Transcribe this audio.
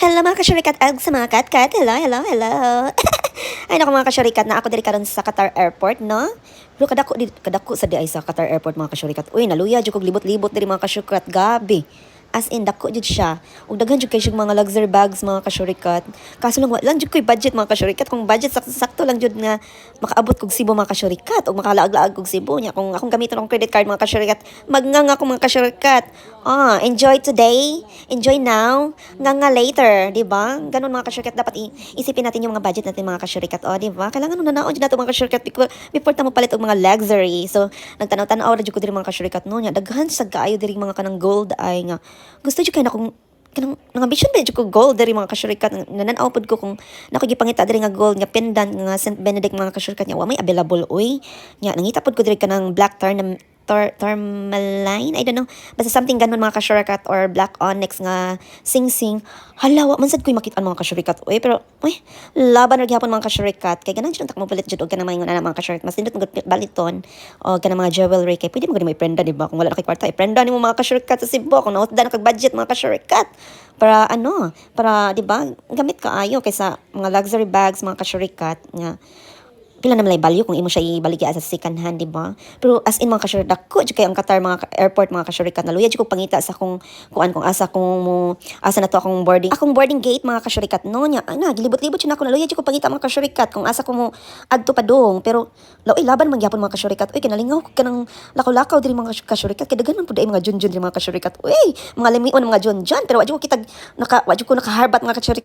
Hello mga kasyurikat ag sa mga katkat. Hello, hello, hello. Ay naku mga kasyurikat na ako diri karon sa Qatar Airport, no? Pero kadako sa di ay sa Qatar Airport mga kasyurikat. Uy, naluya jud kog libot-libot diri mga kasyurikat gabi. As in dako jud siya. Ug daghan jud kay siya mga luxury bags mga kasyurikat. Kaso lang lang jud koy budget mga kasyurikat. Kung budget sakto lang jud nga makaabot kog Cebu mga kasyurikat ug makalaag-laag kog Cebu nya kung akong gamiton akong credit card mga kasyurikat. Magnganga ako mga kasyurikat. Enjoy today, enjoy now, nga later, di ba? Ganun mga kasyurikat, dapat isipin natin yung mga budget natin mga kasyurikat, di ba? Kailangan nung nanaon dyan nato mga kasyurikat before tamo palit og mga luxury. So, nagtanaw-tanaw ra jud ko diri mga kasyurikat no nya daghan sa kaayo diri mga kanang gold ay nga. Gusto jud kay na kung kanang ambition ba jud ko gold diri mga kasyurikat nananaw pod ko kung nako gipangita diri nga gold nga pendant nga Saint Benedict mga kasyurikat nya wa may available oy. Nya nangita pod ko diri kanang black tourmaline, I don't know. Basta something ganun mga kasyurikat or black onyx nga sing-sing. Hala, wa man sad ko'y makita mga kasyurikat. Uy, pero, laban ra gyapon mga kasyurikat. Kay ganang jud takmo palit jud og kanang mga mga kasyurikat. Mas nindot mga baliton o kanang mga jewelry kay pwede mo gani may prenda di ba? Kung wala na kay kwarta, prenda nimo mga kasyurikat sa Cebu kung nautda na kag budget mga kasyurikat. Para di ba, gamit kaayo kaysa mga luxury bags mga kasyurikat nga pila naman lay value kung imo siya ibaligya sa second hand, di ba? Pero as in mga kasyurikat, dako jud kay ang Qatar mga airport mga kasyurikat, naluya jud ko pangita sa kung asa na to akong boarding gate mga kasyurikat no nya ana gilibot-libot jud ako naluya jud ko pangita mga kasyurikat kung asa ko mo adto padung pero laban man gyapon mga kasyurikat uy kinalingaw ko kanang lakaw-lakaw diri mga kasyurikat kay daghan man pud ay mga junjun diri mga kasyurikat uy mga limion mga junjun pero wa jud ko nakaharbat mga kasyurikat